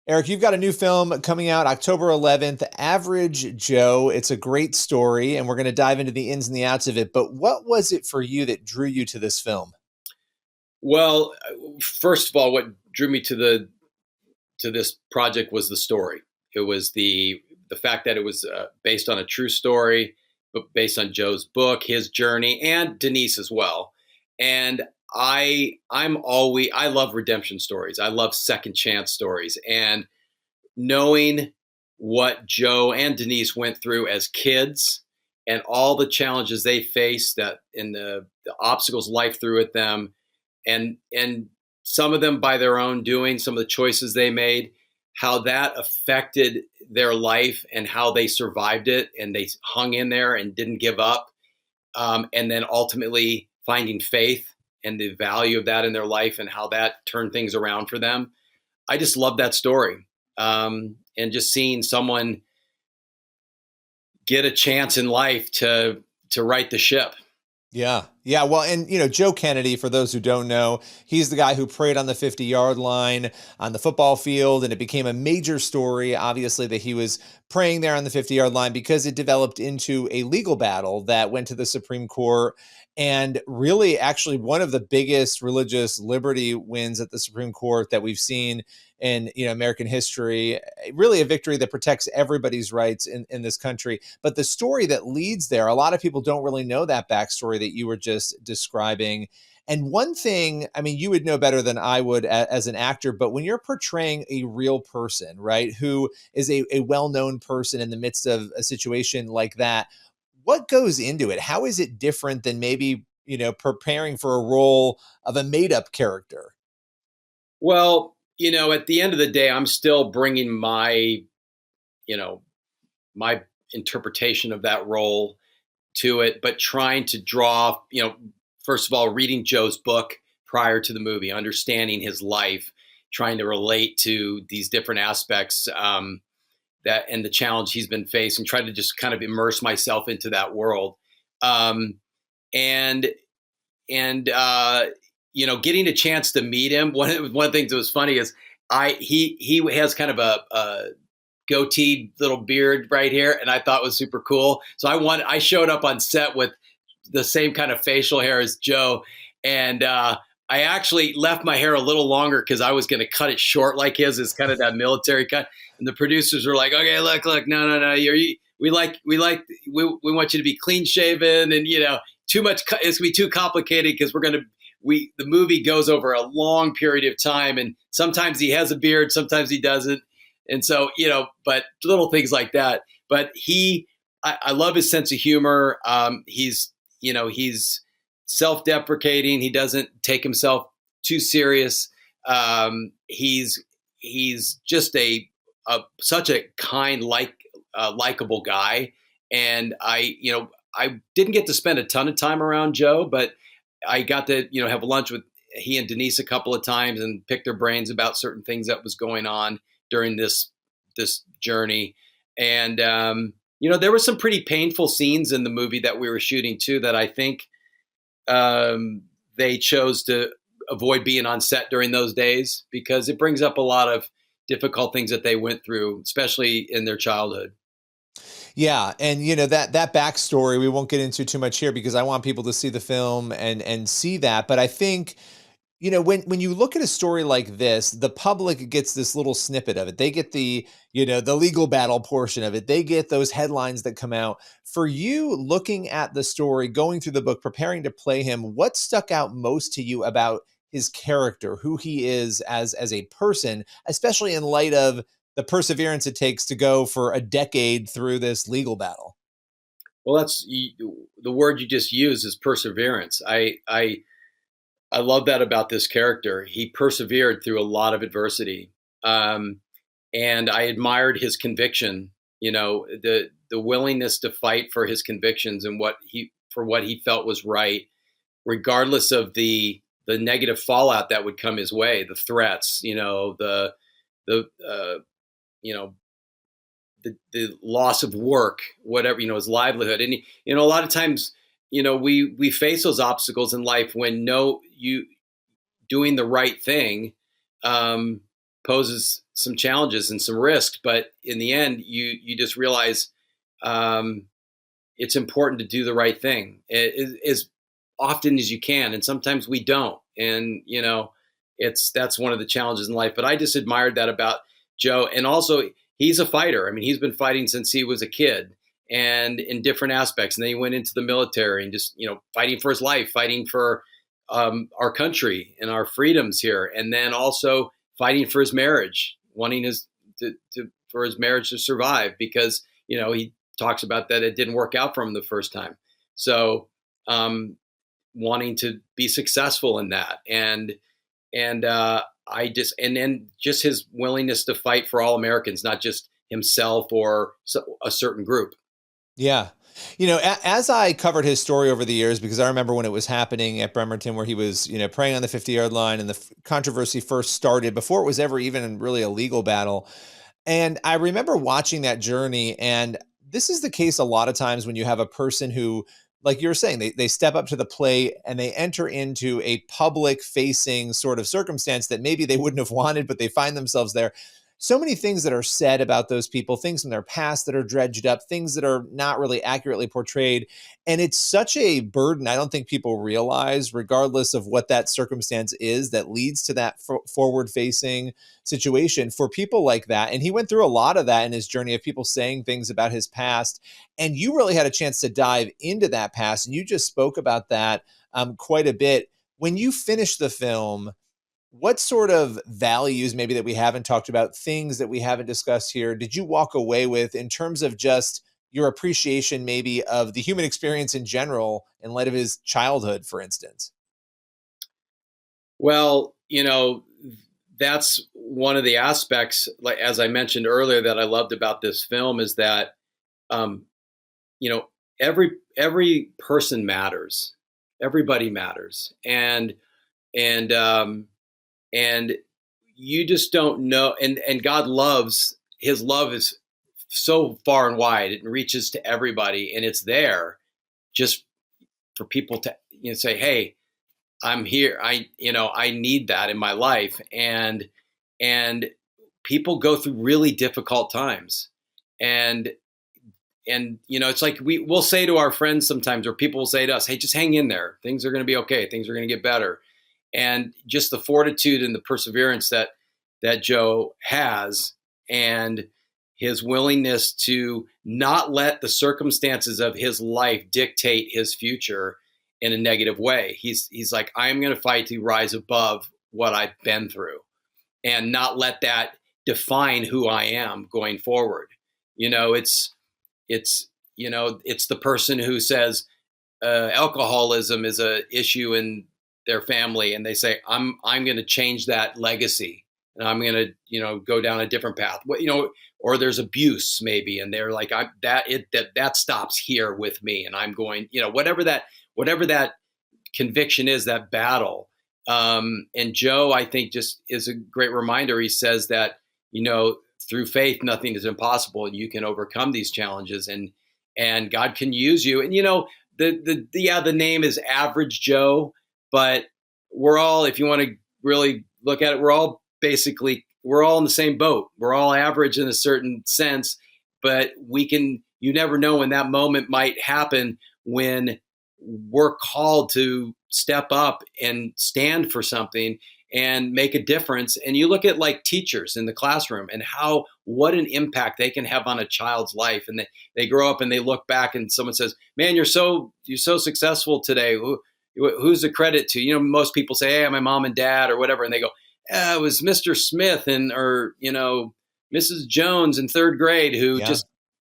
Eric, you've got a new film coming out October 11th, Average Joe. It's a great story, and we're going to dive into the ins and the outs of it. But what was it for you that drew you to this film? Well, first of all, what drew me to this project was the story. It was the fact that it was based on a true story, but based on Joe's book, his journey, and Denise as well. And I love redemption stories. I love second chance stories, and knowing what Joe and Denise went through as kids and all the challenges they faced that in the obstacles life threw at them, and some of them by their own doing, some of the choices they made, how that affected their life and how they survived it and they hung in there and didn't give up, and then ultimately finding faith and the value of that in their life and how that turned things around for them. I just love that story, and just seeing someone get a chance in life to right the ship. Yeah. Yeah. Well, and, Joe Kennedy, for those who don't know, he's the guy who prayed on the 50-yard line on the football field. And it became a major story, obviously, that he was praying there on the 50-yard line because it developed into a legal battle that went to the Supreme Court. And really, actually, one of the biggest religious liberty wins at the Supreme Court that we've seen in American history. Really, a victory that protects everybody's rights in this country. But the story that leads there, a lot of people don't really know that backstory that you were just describing. And one thing, I mean, you would know better than I would as an actor, but when you're portraying a real person, right, who is a well-known person in the midst of a situation like that, what goes into it? How is it different than maybe, preparing for a role of a made-up character? Well, at the end of the day, I'm still bringing you know, my interpretation of that role to it, but trying to draw, first of all, reading Joe's book prior to the movie, understanding his life, trying to relate to these different aspects, that and the challenge he's been facing, try to just kind of immerse myself into that world. Um, and getting a chance to meet him. One of the things that was funny is he has kind of a goatee little beard right here, and I thought was super cool. So I showed up on set with the same kind of facial hair as Joe, and I actually left my hair a little longer because I was going to cut it short like his, is kind of that military cut. And the producers were like, "Okay, look, no, we want you to be clean shaven, and too much. It's gonna be too complicated because the movie goes over a long period of time, and sometimes he has a beard, sometimes he doesn't, and so but little things like that. But I love his sense of humor. He's self-deprecating. He doesn't take himself too serious. He's just such a kind, likable guy, and I didn't get to spend a ton of time around Joe, but I got to have lunch with he and Denise a couple of times and pick their brains about certain things that was going on during this journey. And there were some pretty painful scenes in the movie that we were shooting too that I think they chose to avoid being on set during those days because it brings up a lot of difficult things that they went through, especially in their childhood. Yeah, and that backstory we won't get into too much here because I want people to see the film and see that. But I think when you look at a story like this, the public gets this little snippet of it. They get the legal battle portion of it. They get those headlines that come out. For you, looking at the story, going through the book, preparing to play him, what stuck out most to you about his character, who he is as a person, especially in light of the perseverance it takes to go for a decade through this legal battle? Well, that's the word you just used is perseverance. I love that about this character. He persevered through a lot of adversity, and I admired his conviction. The willingness to fight for his convictions and what he felt was right, regardless of the negative fallout that would come his way, the threats, the the loss of work, whatever, his livelihood. And, a lot of times, we face those obstacles in life when you doing the right thing poses some challenges and some risks, but in the end, you just realize um, it's important to do the right thing as often as you can, and sometimes we don't. And that's one of the challenges in life. But I just admired that about Joe, and also he's a fighter. I mean, he's been fighting since he was a kid, and in different aspects. And then he went into the military and just fighting for his life, fighting for our country and our freedoms here, and then also fighting for his marriage, wanting for his marriage to survive, because he talks about that it didn't work out for him the first time. So wanting to be successful in that, and then just his willingness to fight for all Americans, not just himself or a certain group. Yeah. As I covered his story over the years, because I remember when it was happening at Bremerton, where he was, praying on the 50-yard line, and the controversy first started before it was ever even really a legal battle. And I remember watching that journey. And this is the case a lot of times when you have a person who, like you were saying, they step up to the plate and they enter into a public facing sort of circumstance that maybe they wouldn't have wanted, but they find themselves there. So many things that are said about those people, things in their past that are dredged up, things that are not really accurately portrayed. And it's such a burden, I don't think people realize, regardless of what that circumstance is, that leads to that forward facing situation for people like that. And he went through a lot of that in his journey, of people saying things about his past. And you really had a chance to dive into that past. And you just spoke about that quite a bit. When you finished the film, what sort of values, maybe that we haven't talked about, things that we haven't discussed here, did you walk away with in terms of just your appreciation maybe of the human experience in general in light of his childhood, for instance? Well, that's one of the aspects, like as I mentioned earlier, that I loved about this film, is that um, you know every person matters, everybody matters, and and you just don't know. And God loves, his love is so far and wide, it reaches to everybody, and it's there just for people to say, hey, I'm here, I need that in my life. And people go through really difficult times, and it's like we'll say to our friends sometimes, or people will say to us, hey, just hang in there, things are going to be okay, things are going to get better. And just the fortitude and the perseverance that Joe has, and his willingness to not let the circumstances of his life dictate his future in a negative way. He's like, I'm going to fight to rise above what I've been through, and not let that define who I am going forward. It's the person who says alcoholism is a issue in their family, and they say, I'm going to change that legacy, and I'm going to go down a different path. Or there's abuse maybe, and they're like, that stops here with me, and I'm going, whatever that conviction is, that battle. And Joe, I think, just is a great reminder. He says that through faith nothing is impossible, and you can overcome these challenges, and God can use you. And the name is Average Joe, but we're all, if you want to really look at it, we're all in the same boat. We're all average in a certain sense, but you never know when that moment might happen, when we're called to step up and stand for something and make a difference. And you look at like teachers in the classroom, and what an impact they can have on a child's life. And they grow up and they look back, and someone says, man, you're so successful today. Who's the credit to? Most people say, hey, my mom and dad or whatever. And they go, it was Mr. Smith or Mrs. Jones in third grade who Yeah.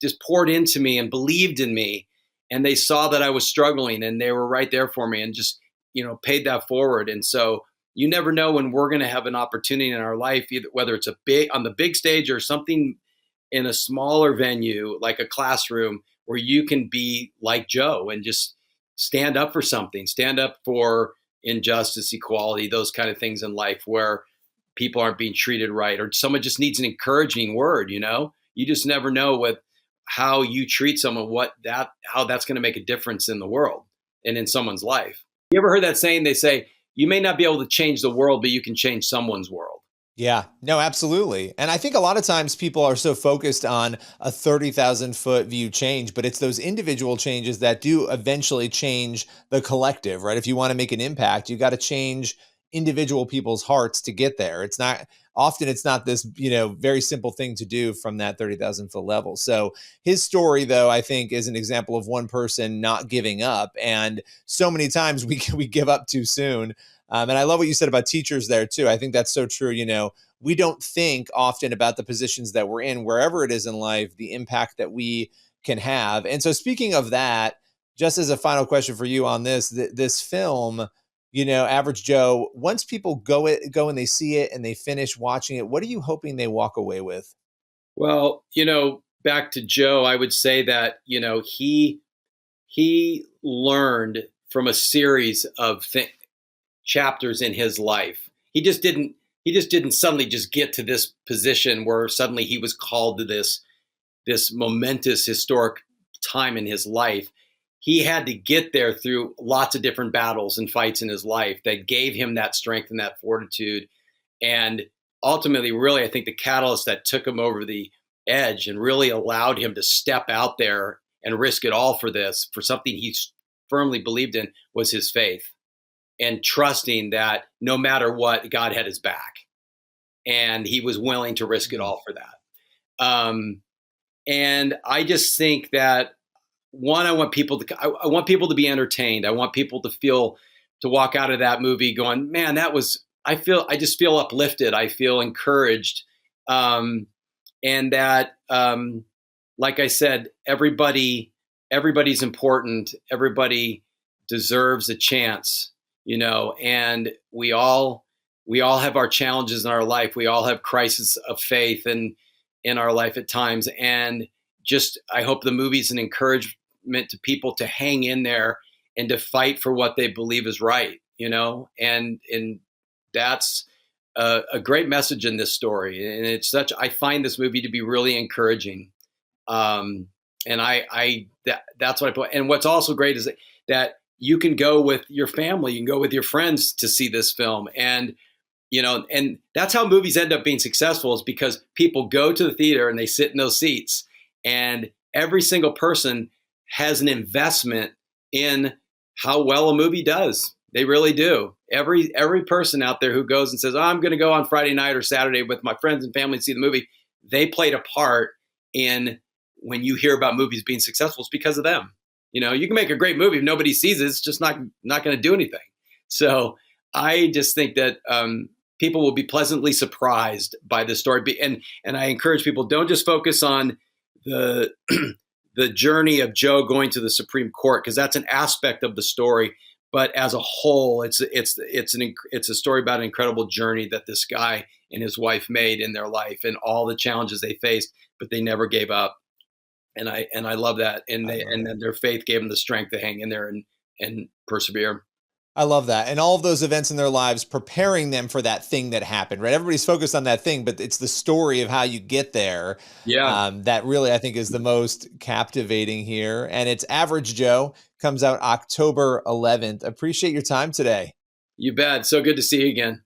just poured into me and believed in me. And they saw that I was struggling, and they were right there for me, and just, paid that forward. And so you never know when we're going to have an opportunity in our life, whether it's on the big stage or something in a smaller venue, like a classroom, where you can be like Joe and just stand up for something, stand up for injustice, equality, those kind of things in life, where people aren't being treated right, or someone just needs an encouraging word. You just never know how you treat someone, how that's going to make a difference in the world and in someone's life. You ever heard that saying? They say, you may not be able to change the world, but you can change someone's world. Yeah, no, absolutely. And I think a lot of times people are so focused on a 30,000-foot view change, but it's those individual changes that do eventually change the collective, right? If you want to make an impact, you got to change individual people's hearts to get there. It's not often it's not this, very simple thing to do from that 30,000-foot level. So his story, though, I think is an example of one person not giving up. And so many times we give up too soon. And I love what you said about teachers there too. I think that's so true. We don't think often about the positions that we're in, wherever it is in life, the impact that we can have. And so, speaking of that, just as a final question for you on this film, Average Joe, once people go and they see it and they finish watching it, what are you hoping they walk away with? Well, back to Joe, I would say that, he learned from a series of chapters in his life. He just didn't suddenly just get to this position where suddenly he was called to this momentous historic time in his life. He had to get there through lots of different battles and fights in his life that gave him that strength and that fortitude. And ultimately, really, I think the catalyst that took him over the edge and really allowed him to step out there and risk it all for something he firmly believed in, was his faith and trusting that no matter what, God had his back. And he was willing to risk it all for that. And I just think that, one, I want people to be entertained. I want people to walk out of that movie going, man, I just feel uplifted. I feel encouraged. And that, like I said, everybody's important. Everybody deserves a chance, and we all have our challenges in our life. We all have crises of faith in our life at times. And I hope the movie's an encouragement to people to hang in there and to fight for what they believe is right, and that's a great message in this story. And I find this movie to be really encouraging. And that's what I put. And what's also great is that you can go with your family, you can go with your friends to see this film. And that's how movies end up being successful, is because people go to the theater and they sit in those seats, and every single person has an investment in how well a movie does. They really do. Every person out there who goes and says, oh, I'm going to go on Friday night or Saturday with my friends and family to see the movie, they played a part in when you hear about movies being successful. It's because of them. You can make a great movie if nobody sees it. It's just not going to do anything. So I just think that people will be pleasantly surprised by this story. And I encourage people, don't just focus on the the journey of Joe going to the Supreme Court, because that's an aspect of the story. But as a whole, it's a story about an incredible journey that this guy and his wife made in their life, and all the challenges they faced, but they never gave up. And I love that. And then their faith gave them the strength to hang in there and persevere. I love that. And all of those events in their lives preparing them for that thing that happened, right? Everybody's focused on that thing, but it's the story of how you get there. Yeah. That really, I think, is the most captivating here. And it's Average Joe, comes out October 11th. Appreciate your time today. You bet. So good to see you again.